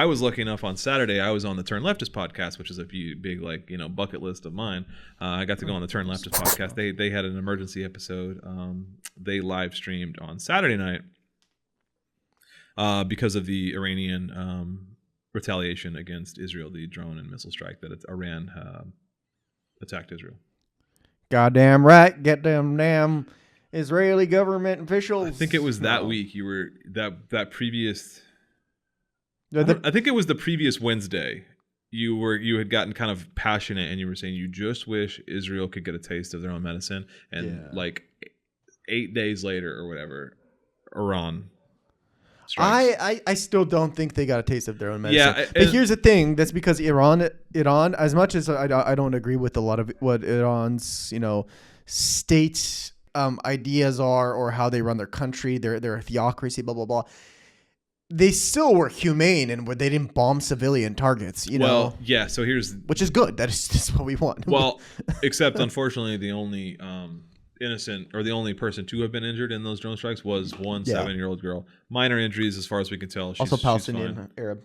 I was lucky enough on Saturday. I was on the Turn Leftist podcast, which is a big bucket list of mine. I got to go on the Turn Leftist podcast. They had an emergency episode. They live streamed on Saturday night because of the Iranian retaliation against Israel, the drone and missile strike that Iran attacked Israel. Goddamn right. Get them damn Israeli government officials. I think it was that week. You were that previous. I think it was the previous Wednesday. You had gotten kind of passionate, and you were saying you just wish Israel could get a taste of their own medicine. And like 8 days later or whatever, Iran strikes. I still don't think they got a taste of their own medicine. Yeah, but here's the thing. That's because Iran, as much as I don't agree with a lot of what Iran's state ideas are or how they run their country, their theocracy, blah blah blah. They still were humane and they didn't bomb civilian targets, Well, yeah. So which is good. That is just what we want. Well, except unfortunately, the only innocent or the only person to have been injured in those drone strikes was one 7-year-old girl. Minor injuries, as far as we can tell. Also Palestinian, Arab.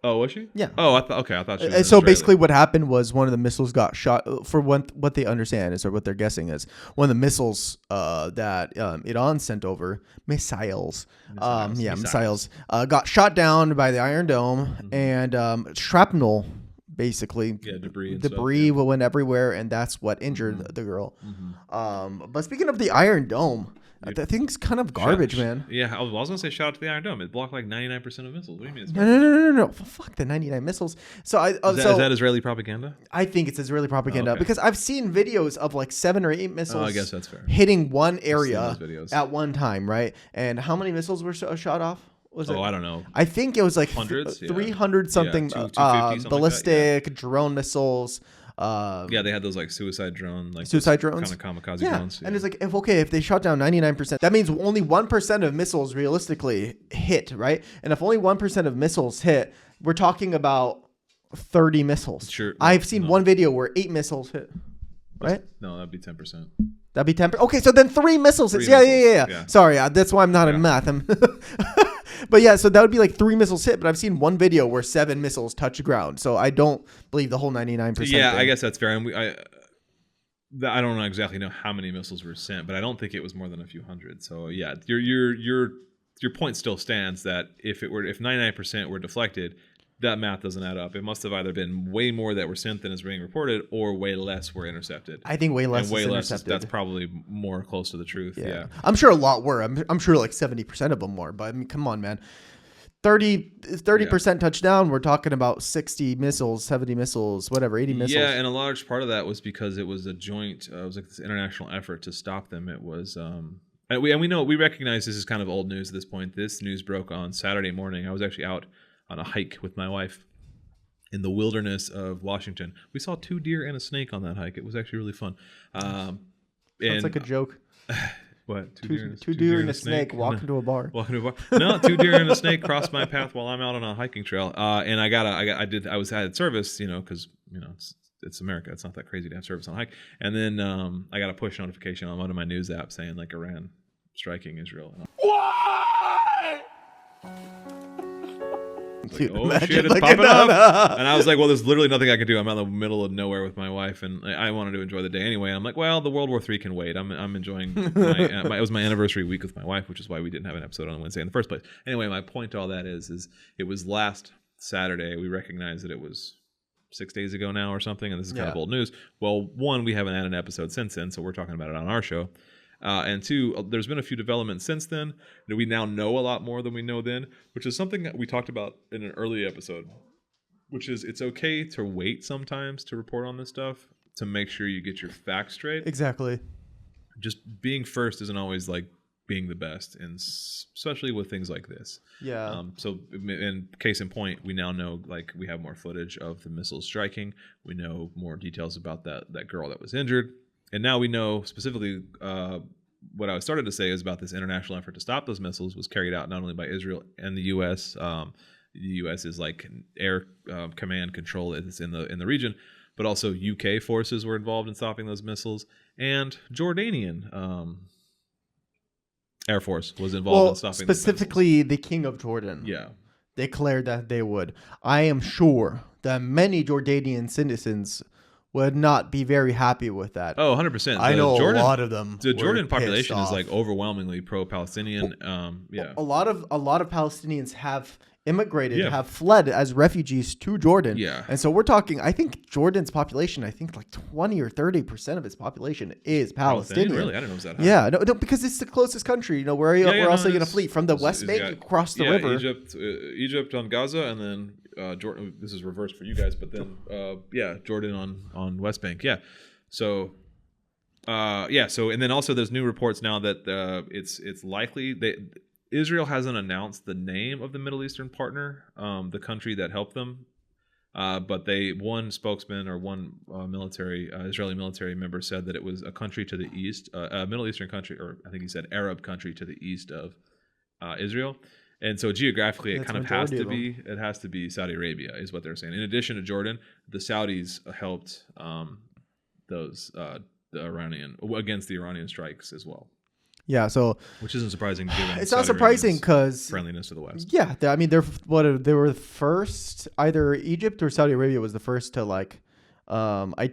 Oh, was she? Yeah. Oh, I thought she was so Israeli. basically what happened was one of the missiles got shot. For what they understand is, or what they're guessing is, one of the missiles that Iran sent over, missiles got shot down by the Iron Dome, and shrapnel, basically. Yeah, debris went everywhere, and that's what injured the girl. But speaking of the Iron Dome, that thing's kind of garbage, man. Yeah, I was going to say shout out to the Iron Dome. It blocked like 99% of missiles. What do you mean? It's No. Fuck the 99 missiles. So is that Israeli propaganda? I think it's Israeli propaganda because I've seen videos of like 7 or 8 missiles. I guess that's fair. Hitting one area at one time, right? And how many missiles were shot off? I don't know. I think it was like hundreds, 300 something, 250, ballistic like drone missiles. They had those like suicide drones, kind of kamikaze drones. And it's like, if they shot down 99%, that means only 1% of missiles realistically hit, right? And if only 1% of missiles hit, we're talking about 30 missiles. Sure. I've seen one video where 8 missiles hit, right? No, that'd be 10%. That'd be 10%. Okay, so then 3 missiles hit. Yeah. Sorry, that's why I'm not in math. But yeah, so that would be like 3 missiles hit, but I've seen one video where 7 missiles touch ground. So I don't believe the whole 99%. Yeah, thing. I guess that's fair. And I don't exactly know how many missiles were sent, but I don't think it was more than a few hundred. So yeah, your point still stands that if 99% were deflected, that math doesn't add up. It must have either been way more that were sent than is being reported, or way less were intercepted. I think way less. And way less. That's probably more close to the truth. Yeah. I'm sure a lot were. I'm sure like 70% of them were. But I mean, come on, man. 30% touchdown. We're talking about 60 missiles, 70 missiles, whatever, 80 missiles. Yeah, and a large part of that was because it was a joint. It was like this international effort to stop them. It was. And we recognize this is kind of old news at this point. This news broke on Saturday morning. I was actually out on a hike with my wife in the wilderness of Washington. We saw 2 deer and a snake on that hike. It was actually really fun. Sounds like a joke. What? Two deer and a snake walking to a bar. No, 2 deer and a snake crossed my path while I'm out on a hiking trail. And I had service, because it's America. It's not that crazy to have service on a hike. And then I got a push notification on one of my news apps saying like Iran striking Israel. What? Like, oh shit, it's popping up. And I was like, well, there's literally nothing I can do. I'm out in the middle of nowhere with my wife, and I wanted to enjoy the day anyway. And I'm like, well, the World War III can wait. I'm enjoying it was my anniversary week with my wife, which is why we didn't have an episode on Wednesday in the first place. Anyway, my point to all that is it was last Saturday. We recognized that it was 6 days ago now or something, and this is kind of old news. Well, 1, we haven't had an episode since then, so we're talking about it on our show. And 2, there's been a few developments since then. We now know a lot more than we know then, which is something that we talked about in an early episode, which is it's okay to wait sometimes to report on this stuff to make sure you get your facts straight. Exactly. Just being first isn't always like being the best, and especially with things like this. Yeah. So in case in point, we now know like we have more footage of the missiles striking. We know more details about that girl that was injured. And now we know specifically what I started to say is about this international effort to stop those missiles was carried out not only by Israel and the U.S. The U.S. is like air command control is in the region, but also UK forces were involved in stopping those missiles, and Jordanian Air Force was involved in stopping. Specifically, the King of Jordan. Yeah. declared that they would. I am sure that many Jordanian citizens would not be very happy with that. Oh, 100%. I know a lot of them. The were Jordan pissed population is off. like overwhelmingly pro-Palestinian. Yeah. A lot of Palestinians have immigrated, Yeah. have fled as refugees to Jordan. Yeah. And so we're talking, I think Jordan's population, I think like 20 or 30% of its population is Palestinian. Really? I didn't know it was that high. Yeah, no, because it's the closest country. You know, where else are you going to flee? From the West Bank across the river. Egypt on Gaza, and then Jordan. This is reversed for you guys, but then Jordan on West Bank. Yeah. So so and then also there's new reports now that it's likely Israel hasn't announced the name of the Middle Eastern partner, the country that helped them. But one spokesman or one Israeli military member said that it was a country to the east, a Middle Eastern country, or I think he said Arab country to the east of Israel. And so geographically, it kind of has to be Saudi Arabia, is what they're saying. In addition to Jordan, the Saudis helped the Iranian against the Iranian strikes as well. Yeah, so which isn't surprising given it's not surprising because friendliness to the West. Yeah, I mean they were the first. Either Egypt or Saudi Arabia was the first to I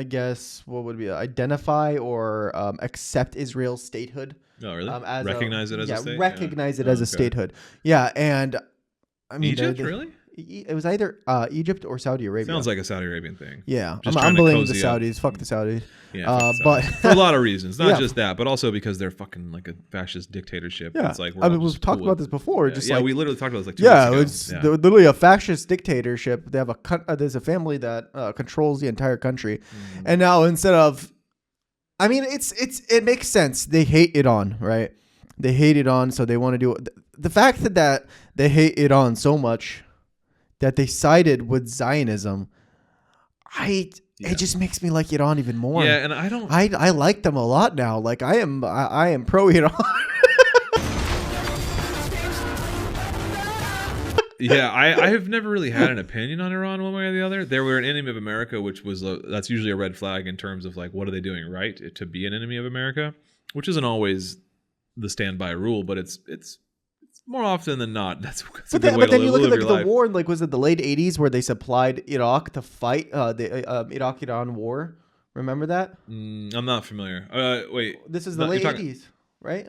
guess what would be identify or accept Israel's statehood. Oh, really? Recognize it as a state? Recognize it as a statehood. Yeah, and I mean Egypt, really? It was either Egypt or Saudi Arabia. Sounds like a Saudi Arabian thing. Yeah, I'm blaming the Saudis. Fuck the Saudis. Yeah, but for a lot of reasons, not just that, but also because they're fucking like a fascist dictatorship. Yeah, it's like we've talked about this before. We literally talked about this like 2 weeks ago. It's literally a fascist dictatorship. They have there's a family that controls the entire country, and now instead of, I mean, it makes sense. They hate Iran, right? They hate Iran, so they want to do it. The fact that they hate Iran so much that they sided with Zionism, it just makes me like Iran even more. Yeah, and I like them a lot now. Like I am pro Iran. Yeah, I have never really had an opinion on Iran one way or the other. They were an enemy of America, which was that's usually a red flag in terms of like what are they doing right to be an enemy of America, which isn't always the standby rule, but it's more often than not. That's a good way but then to you look at live like your the life. war, like was it the late 80s where they supplied Iraq to fight the Iraq-Iran war? Remember that? I'm not familiar. Wait, this is the late 80s, right?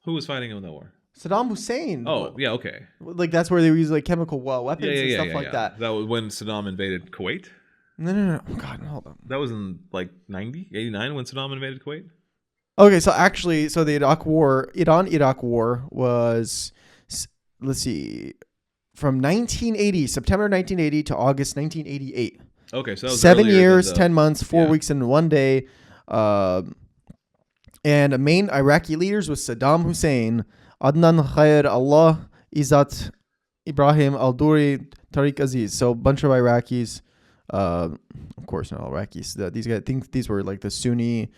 Who was fighting in that war? Saddam Hussein. Oh, yeah, okay. Like that's where they were using like chemical weapons and stuff like that. That was when Saddam invaded Kuwait? No. Oh, God, hold on. That was in like 89 when Saddam invaded Kuwait? Okay, so actually, the Iran-Iraq war was, let's see, from September 1980 to August 1988. Okay, so that was 7 years, 10 months, 4 weeks, and 1 day. And the main Iraqi leaders was Saddam Hussein, Adnan Khair Allah, Izzat Ibrahim Al-Duri, Tariq Aziz. So a bunch of Iraqis. Of course, not all Iraqis. These guys, I think these were like the Sunni,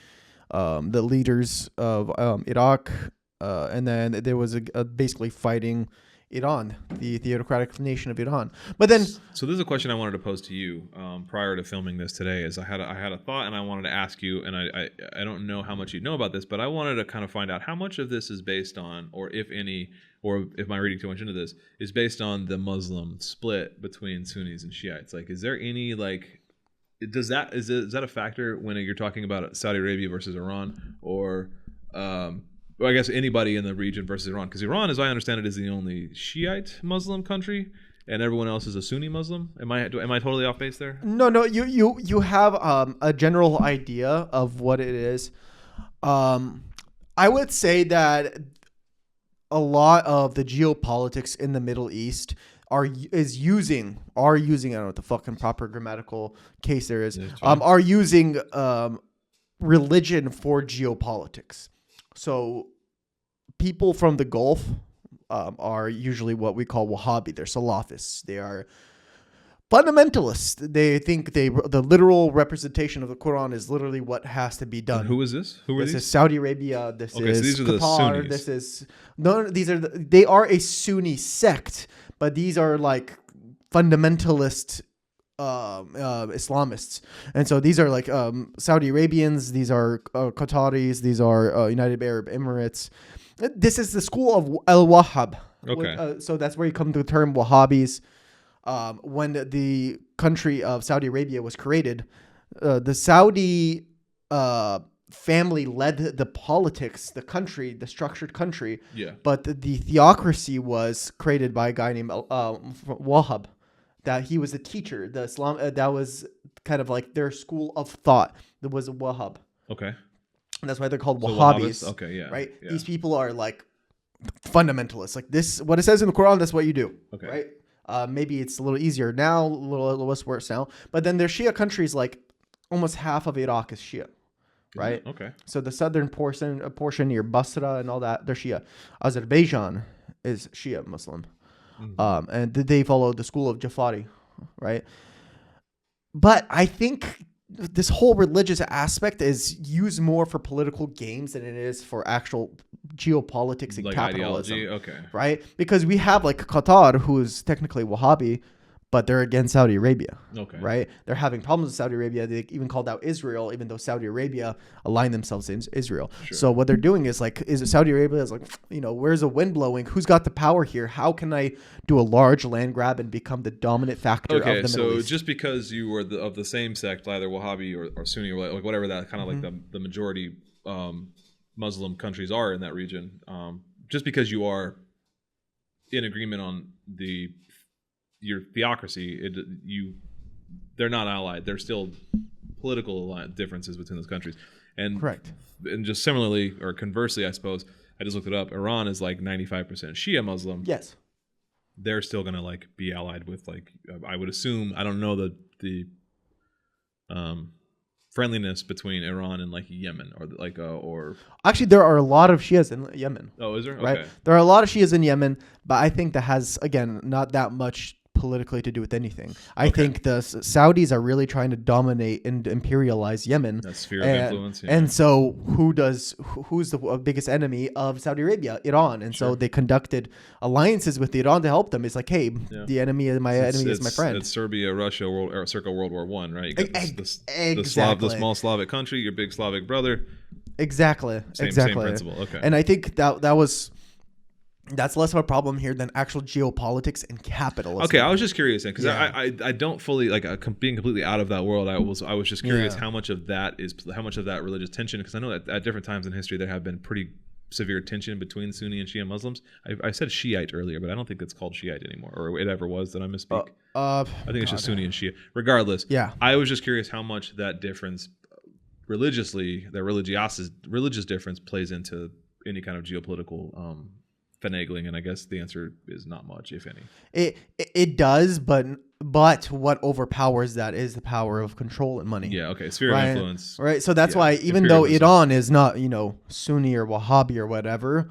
the leaders of Iraq. And then there was a basically fighting Iran, the theocratic nation of Iran. But then, so this is a question I wanted to pose to you prior to filming this today. Is I had a thought and I wanted to ask you, and I don't know how much you know about this, but I wanted to kind of find out how much of this is based on, or if any, or if I'm reading too much into this, is based on the Muslim split between Sunnis and Shiites. Like, is there any like, is that a factor when you're talking about Saudi Arabia versus Iran, or well, I guess anybody in the region versus Iran, because Iran, as I understand it, is the only Shiite Muslim country, and everyone else is a Sunni Muslim. Am I totally off base there? No. You have a general idea of what it is. I would say that a lot of the geopolitics in the Middle East are using I don't know what the fucking proper grammatical case there is. Are using religion for geopolitics. So people from the Gulf are usually what we call Wahhabi. They're Salafists. They are fundamentalists. They think the literal representation of the Quran is literally what has to be done. And who is this? Who are these? This is Saudi Arabia. This is so these are Qatar. The Sunnis. This is they are a Sunni sect, but these are like fundamentalist Islamists, and so these are like Saudi Arabians, these are Qataris, these are United Arab Emirates. This is the school of Al-Wahhab. Okay. So that's where you come to the term Wahhabis. When the country of Saudi Arabia was created, the Saudi family led the politics, the country, the structured country. Yeah. But the theocracy was created by a guy named Wahhab. That he was a teacher. The Islam that was kind of like their school of thought. That was a Wahhab. Okay. And that's why they're called So Wahhabis. Okay. Yeah. Right. Yeah. These people are like fundamentalists. Like this, what it says in the Quran, that's what you do. Okay. Right. Maybe it's a little easier now, a little less worse now. But then there's Shia countries, like almost half of Iraq is Shia. Right. Okay. So the southern portion near Basra and all that, they're Shia. Azerbaijan is Shia Muslim. Mm-hmm. And they follow the school of Jafari, right? But I think this whole religious aspect is used more for political games than it is for actual geopolitics and Like capitalism. ideology. Okay. Right? Because we have like Qatar, who is technically Wahhabi, but they're against Saudi Arabia. Okay. Right? They're having problems with Saudi Arabia. They even called out Israel, even though Saudi Arabia aligned themselves in Israel. Sure. So what they're doing is like, is it Saudi Arabia is like, where's the wind blowing? Who's got the power here? How can I do a large land grab and become the dominant factor of the Middle so East? just because you were of the same sect, either Wahhabi or Sunni or like whatever that kind of Mm-hmm. like the majority Muslim countries are in that region, just because you are in agreement on your theocracy, they're not allied. There's still political differences between those countries, and Correct. And just similarly or conversely, I suppose I just looked it up. Iran is like 95% Shia Muslim. Yes. They're still gonna like be allied with like I would assume. I don't know the friendliness between Iran and like Yemen or Actually, there are a lot of Shias in Yemen. oh, is there? Right? Okay. There are a lot of Shias in Yemen, but I think that has, again, not that much politically to do with anything. I think the Saudis are really trying to dominate and imperialize Yemen. That sphere of influence. Yeah. And so who's the biggest enemy of Saudi Arabia? Iran. And so they conducted alliances with Iran to help them. It's like, hey, the enemy is my enemy is my friend. It's Serbia, Russia, circa World War I, right? You got Exactly. the small Slavic country, your big Slavic brother. Exactly. Same principle. Okay. And I think that's less of a problem here than actual geopolitics and capitalism. Okay, I was just curious because I don't fully like being completely out of that world. I was just curious how much of that religious tension, because I know that at different times in history there have been pretty severe tension between Sunni and Shia Muslims. I said Shiite earlier, but I don't think it's called Shiite anymore, or it ever was. Did I misspeak? I think it's just Sunni and Shia. Regardless, I was just curious how much that difference religiously, that religious difference plays into any kind of geopolitical finagling, and I guess the answer is not much, if any. It does, but what overpowers that is the power of control and money. Yeah, okay, sphere of influence. Right, so that's why even though Iran is not, Sunni or Wahhabi or whatever,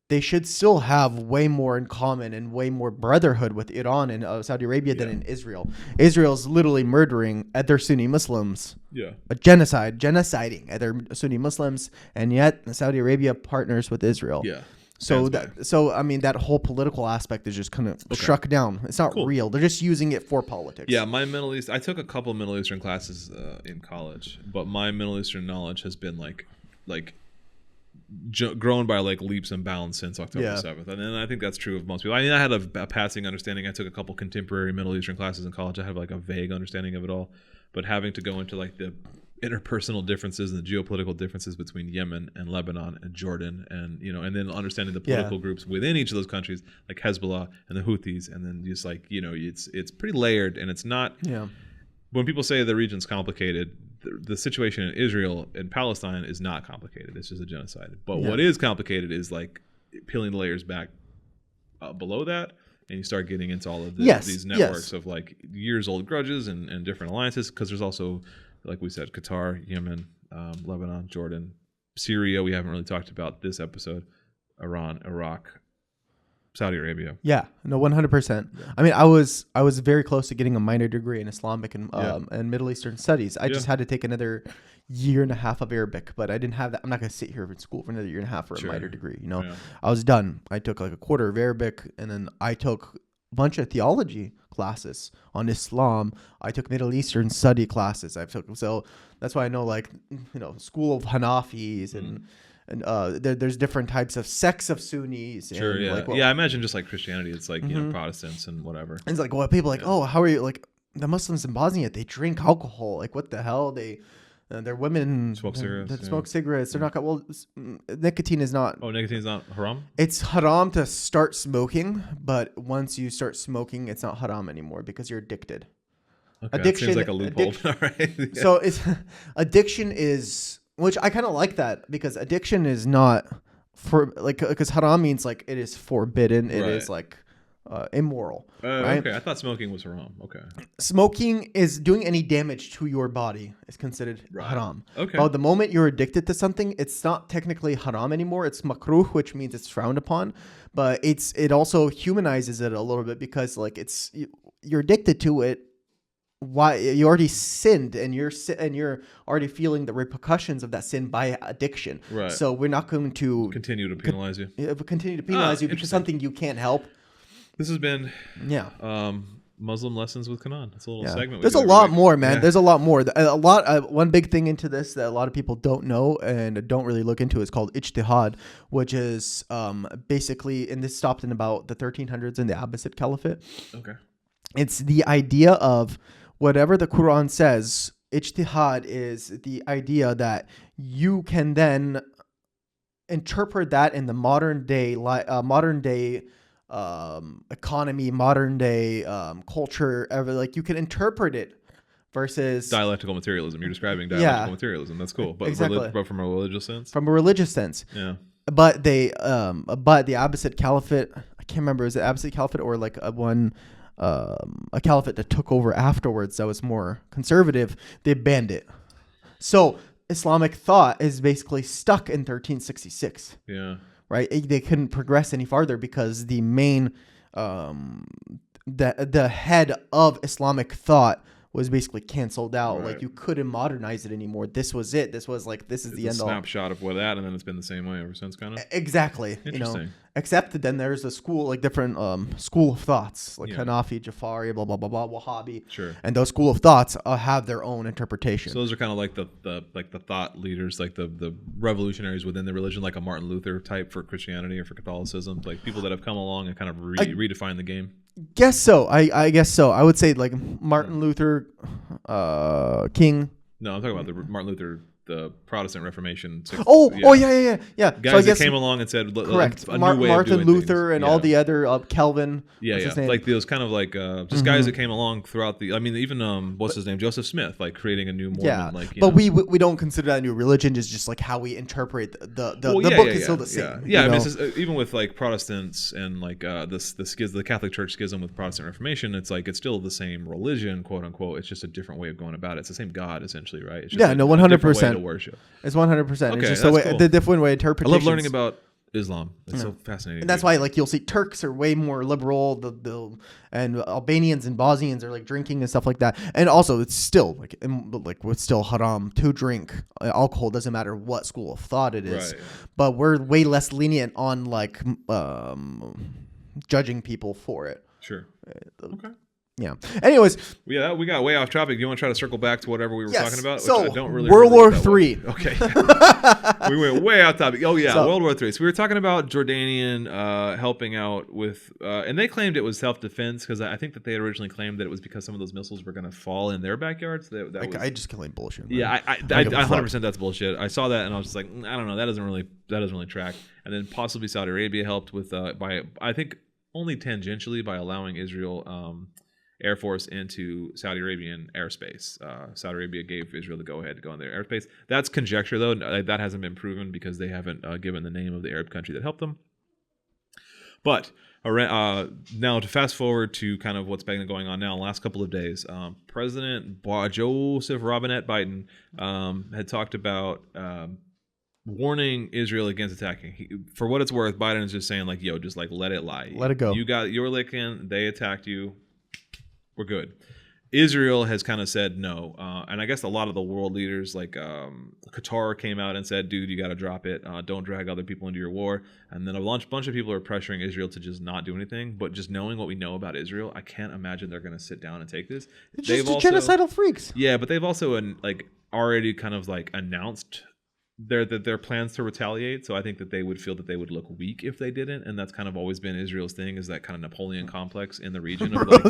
they should still have way more in common and way more brotherhood with Iran and Saudi Arabia than in Israel. Israel's literally murdering other Sunni Muslims. Yeah. Genociding other Sunni Muslims, and yet Saudi Arabia partners with Israel. Yeah. So I mean, that whole political aspect is just kind of struck down. It's not real. They're just using it for politics. Yeah, I took a couple Middle Eastern classes in college, but my Middle Eastern knowledge has been grown by like leaps and bounds since October 7th. And I think that's true of most people. I mean, I had a passing understanding. I took a couple contemporary Middle Eastern classes in college. I have like a vague understanding of it all, but having to go into like the interpersonal differences and the geopolitical differences between Yemen and Lebanon and Jordan, and and then understanding the political groups within each of those countries, like Hezbollah and the Houthis, and then just like it's pretty layered, and it's not. Yeah. When people say the region's complicated, the situation in Israel and Palestine is not complicated. It's just a genocide. But what is complicated is like peeling the layers back below that, and you start getting into all of these networks of like years old grudges and different alliances, because there's also, like we said, Qatar, Yemen, Lebanon, Jordan, Syria. We haven't really talked about this episode. Iran, Iraq, Saudi Arabia. Yeah, no, 100%. I mean, I was very close to getting a minor degree in Islamic and Middle Eastern studies. I just had to take another year and a half of Arabic, but I didn't have that. I'm not going to sit here in school for another year and a half for a minor degree. I was done. I took like a quarter of Arabic, and then I took a bunch of theology classes on Islam. I took Middle Eastern study classes. So that's why I know, like, school of Hanafis and and there's different types of sects of Sunnis. Sure, and yeah. like, well, Yeah, I imagine just like Christianity, it's like, Protestants and whatever. it's like, well, people like, oh, how are you? Like the Muslims in Bosnia, they drink alcohol. Like what the hell? They're women. Smoke cigarettes, That smoke cigarettes. They're not. Well, nicotine is not. Oh, nicotine's not haram? It's haram to start smoking, but once you start smoking, it's not haram anymore because you're addicted. Okay, Addiction that seems like a loophole. All right. Yeah. So it's addiction is, which I kind of like that because addiction is not for like, because haram means like it is forbidden. It is like immoral. Right? Okay, I thought smoking was haram. Okay. Smoking is doing any damage to your body is considered haram. Okay. But the moment you're addicted to something, it's not technically haram anymore. It's makruh, which means it's frowned upon. But it also humanizes it a little bit because like you're addicted to it. Why you already sinned and you're already feeling the repercussions of that sin by addiction. Right. So we're not going to continue to penalize you. Continue to penalize you because something you can't help. This has been Muslim lessons with Kanan. It's a little segment. There's a lot more, man. Yeah. There's a lot more. One big thing into this that a lot of people don't know and don't really look into is called ijtihad, which is basically, and this stopped in about the 1300s in the Abbasid Caliphate. Okay. It's the idea of whatever the Quran says. Ijtihad is the idea that you can then interpret that in the modern day economy, modern day culture, like you can interpret it versus dialectical materialism. You're describing dialectical materialism. That's cool, but exactly. But from a religious sense. From a religious sense, yeah. But the Abbasid Caliphate, I can't remember, is it Abbasid Caliphate or like a caliphate that took over afterwards that was more conservative? They banned it. So Islamic thought is basically stuck in 1366. Yeah. Right, they couldn't progress any farther because the main, the head of Islamic thought was basically canceled out. Right. Like you couldn't modernize it anymore. This was it. This was like this is the end all. Snapshot of what that, and then it's been the same way ever since, kind of. Exactly. Interesting. Except then there's a school, like different school of thoughts, like Hanafi, Jafari, blah blah blah blah, Wahhabi. Sure. And those school of thoughts have their own interpretation. So those are kind of like the thought leaders, like the revolutionaries within the religion, like a Martin Luther type for Christianity or for Catholicism, like people that have come along and kind of redefined the game. Guess so. I guess so. I would say like Martin Luther King. No, I'm talking about the Martin Luther, the Protestant Reformation. Yeah. Guys so I guess that came along and said, correct. A new way Martin of doing Luther things. and all the other Calvin. Like those kind of like just guys that came along throughout the. I mean, even what's his name, Joseph Smith, like creating a new Mormon. Yeah, like, but we don't consider that a new religion. It's just like how we interpret the book is still the same. Yeah. I mean, it's just, even with like Protestants and like the Catholic Church schism with Protestant Reformation, it's like it's still the same religion, quote unquote. It's just a different way of going about it. It's the same God essentially, right? It's just 100% to worship. It's 100%. Okay, it's just the different way interpretation. I love learning about Islam. It's so fascinating. And that's why like you'll see Turks are way more liberal, and Albanians and Bosnians are like drinking and stuff like that. And also it's still like it's still haram to drink alcohol, doesn't matter what school of thought it is. Right. But we're way less lenient on like judging people for it. Sure. Okay. Yeah. Anyways, we got way off topic. You want to try to circle back to whatever we were talking about? So, which I don't really World War III. Okay. We went way off topic. Oh yeah, World War III. So we were talking about Jordanian helping out with, and they claimed it was self-defense because I think that they had originally claimed that it was because some of those missiles were going to fall in their backyards. I just claim bullshit. Man. Yeah, I 100% that's bullshit. I saw that and I was just like, I don't know, that doesn't really track. And then possibly Saudi Arabia helped with by I think only tangentially by allowing Israel. Air Force into Saudi Arabian airspace. Saudi Arabia gave Israel the go-ahead to go in their airspace. That's conjecture, though. That hasn't been proven because they haven't given the name of the Arab country that helped them. But now to fast forward to kind of what's been going on now in the last couple of days, President Joseph Robinette Biden had talked about warning Israel against attacking. For what it's worth, Biden is just saying like, yo, just like let it lie. Let it go. You got your licking. They attacked you. We're good. Israel has kind of said no. And I guess a lot of the world leaders like Qatar came out and said, dude, you got to drop it. Don't drag other people into your war. And then a bunch of people are pressuring Israel to just not do anything. But just knowing what we know about Israel, I can't imagine they're going to sit down and take this. It's just genocidal freaks. Yeah, but they've also already kind of like announced their plans to retaliate. So I think that they would feel that they would look weak if they didn't, and that's kind of always been Israel's thing, is that kind of Napoleon complex in the region of like,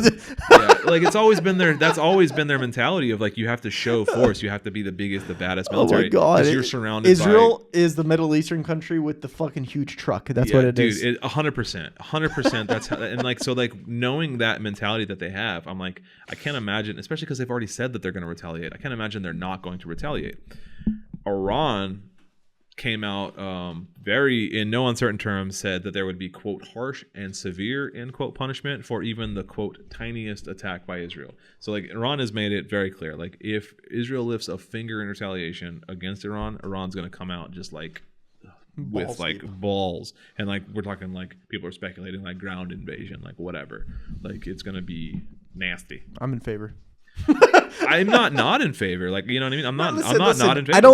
yeah, like it's always been their that's always been their mentality of like you have to show force, you have to be the biggest, the baddest military. Oh my god, 'cause you're surrounded. Israel is the Middle Eastern country with the fucking huge truck. That's what it is. Dude, 100%. That's how, and like so like knowing that mentality that they have, I'm like I can't imagine, especially because they've already said that they're going to retaliate. I can't imagine they're not going to retaliate. Iran came out very in no uncertain terms, said that there would be quote harsh and severe end quote punishment for even the quote tiniest attack by Israel. So like Iran has made it very clear, like if Israel lifts a finger in retaliation against Iran, Iran's going to come out just like with balls, like balls, and like we're talking like people are speculating like ground invasion, like whatever, like it's going to be nasty. I'm in favor. I'm not in favor. Like, you know what I mean? I'm not in favor.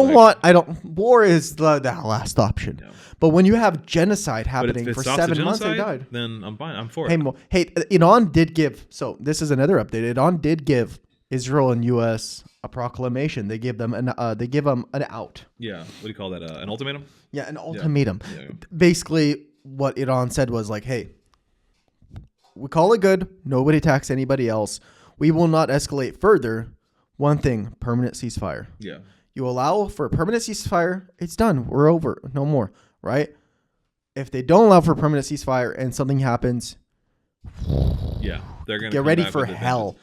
War is the last option. No. But when you have genocide happening for 7 months, they died. Then I'm fine. I'm for it. Hey, Iran did give, so this is another update. Iran did give Israel and U.S. a proclamation. They give them an out. Yeah. What do you call that? An ultimatum? Yeah, an ultimatum. Yeah. Basically, what Iran said was like, hey, we call it good. Nobody attacks anybody else. We will not escalate further. One thing, permanent ceasefire. Yeah. You allow for a permanent ceasefire, it's done. We're over. No more, right? If they don't allow for a permanent ceasefire and something happens, yeah, they're going to get ready for hell.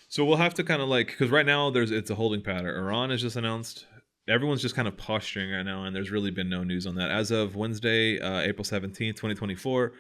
So we'll have to kind of like, because right now it's a holding pattern. Iran has just announced, everyone's just kind of posturing right now, and there's really been no news on that. As of Wednesday, April 17th, 2024,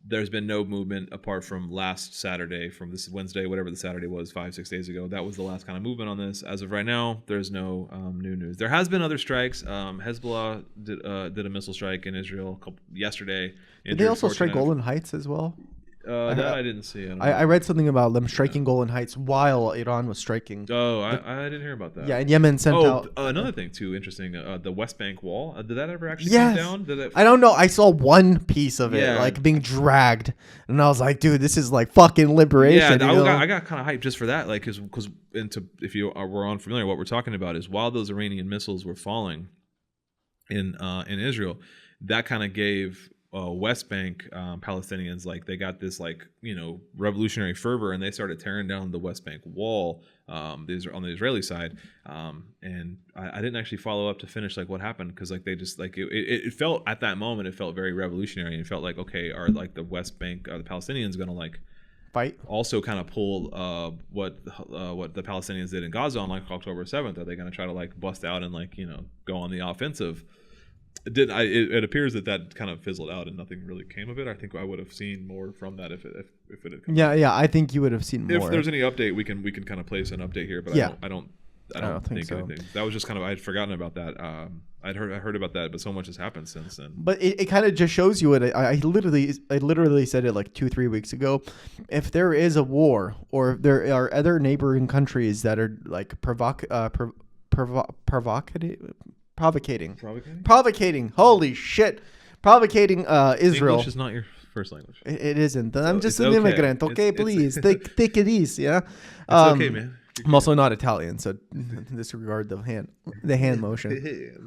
there's been no movement apart from last Saturday, from this Wednesday, whatever the Saturday was, 5-6 days ago. That was the last kind of movement on this. As of right now, there's no new news. There has been other strikes. Hezbollah did a missile strike in Israel yesterday. Did they also strike Golan Heights as well? That I didn't see. I read something about them striking Golan Heights while Iran was striking. Oh, I didn't hear about that. Yeah, and Yemen sent out... another thing, too, interesting. The West Bank wall. Did that ever actually come down? I don't know. I saw one piece of it, like, being dragged. And I was like, dude, this is, like, fucking liberation. Yeah, I got kind of hyped just for that. Like, because if you were unfamiliar, what we're talking about is while those Iranian missiles were falling in Israel, that kind of gave... West Bank Palestinians, like they got this like, you know, revolutionary fervor, and they started tearing down the West Bank wall on the Israeli side, and I didn't actually follow up to finish like what happened, because like they just like it felt at that moment, it felt very revolutionary, and it felt like, okay, are like the West Bank, are the Palestinians gonna like fight, also kind of pull what the Palestinians did in Gaza on like October 7th? Are they gonna try to like bust out and like, you know, go on the offensive? It appears that kind of fizzled out and nothing really came of it. I think I would have seen more from that if it had come. Yeah, I think you would have seen more. If there's any update, we can kind of place an update here, but I don't think so. Anything. That was just kind of, I had forgotten about that. I heard about that, but so much has happened since then. But it kind of just shows you what I literally said it like 2-3 weeks ago. If there is a war, or if there are other neighboring countries that are like provocating. Holy shit. Provocating Israel. English is not your first language. It isn't. I'm just an immigrant. Okay, please. Take it easy, yeah? It's okay, man. I'm also not Italian, so disregard the hand motion.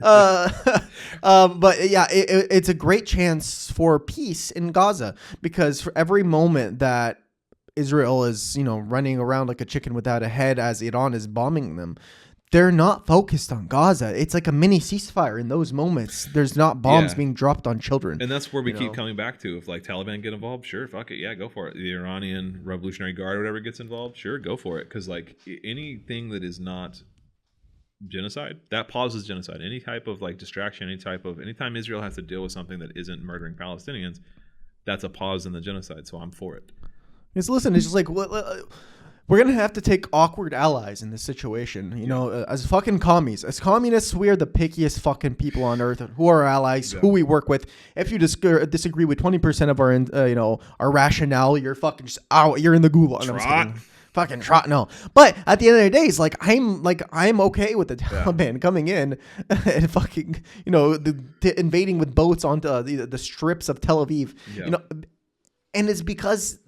But yeah, it's a great chance for peace in Gaza, because for every moment that Israel is, you know, running around like a chicken without a head as Iran is bombing them, they're not focused on Gaza. It's like a mini ceasefire in those moments. There's not bombs being dropped on children. And that's where we keep coming back to. If like Taliban get involved, sure, fuck it. Yeah, go for it. The Iranian Revolutionary Guard or whatever gets involved, sure, go for it. Because like anything that is not genocide, that pauses genocide. Any type of like distraction, anytime Israel has to deal with something that isn't murdering Palestinians, that's a pause in the genocide. So I'm for it. It's just like... We're going to have to take awkward allies in this situation. You know, as fucking commies. As communists, we are the pickiest fucking people on earth. Who are our allies, who we work with. If you disagree with 20% of our, our rationale, you're fucking just out. You're in the gulag. Trot. Fucking trot, no. But at the end of the day, it's like I'm okay with the Taliban coming in and fucking, you know, invading with boats onto the strips of Tel Aviv. Yeah. You know, and it's because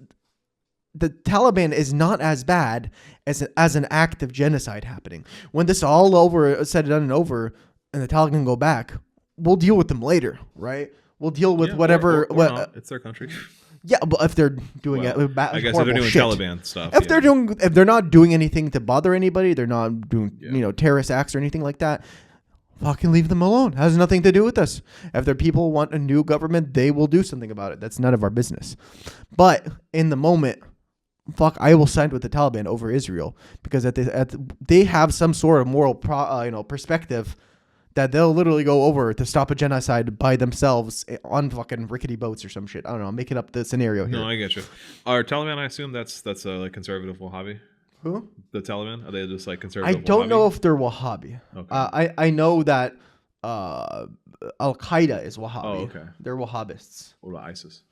the Taliban is not as bad as an act of genocide happening. When this all over, said and done and over, and the Taliban go back, we'll deal with them later, right? We'll deal with whatever. Or not. It's their country. Yeah, but if they're doing I guess if they're doing shit. Taliban stuff. If they're not doing anything to bother anybody, they're not doing terrorist acts or anything like that. Fucking leave them alone. Has nothing to do with us. If their people want a new government, they will do something about it. That's none of our business. But in the moment, I will side with the Taliban over Israel because they have some sort of moral perspective that they'll literally go over to stop a genocide by themselves on fucking rickety boats or some shit. I don't know. I'm making up the scenario here. No, I get you. Are Taliban? I assume that's like conservative Wahhabi. Who? The Taliban? Are they just like conservative? I don't Wahhabi? know if they're Wahhabi. Okay. I know that Al Qaeda is Wahhabi. Oh, okay. They're Wahhabists. What about ISIS?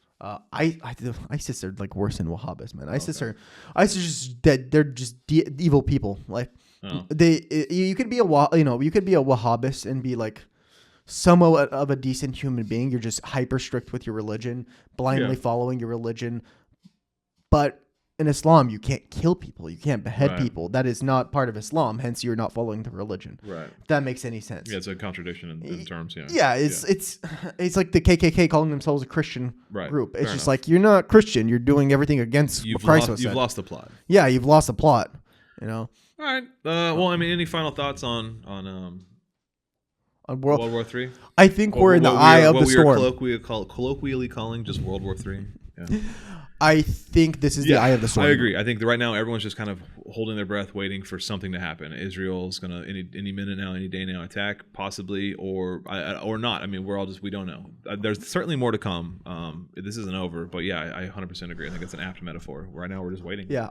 ISIS are like worse than Wahhabists, man. ISIS are just dead. They're just evil people. Like you could be a Wahhabist and be like somewhat of a decent human being. You're just hyper strict with your religion, blindly following your religion. But in Islam, you can't kill people. You can't behead people. That is not part of Islam. Hence, you're not following the religion. Right. If that makes any sense. Yeah, it's a contradiction in terms. Yeah. Yeah, it's like the KKK calling themselves a Christian group. It's Fair just enough. like you're not Christian. You're doing everything against what Christ was said. You've lost the plot. Yeah, you've lost the plot. You know. All right. Well, I mean, any final thoughts on World War III? I think we're in the eye of the storm. What we are colloquially calling just World War III. Yeah. I think this is the eye of the storm. I agree. I think that right now everyone's just kind of holding their breath, waiting for something to happen. Israel's gonna any minute now, any day now attack, possibly, or not. I mean, we don't know. There's certainly more to come. This isn't over, but yeah, I 100% agree. I think it's an apt metaphor. Right now, we're just waiting. Yeah.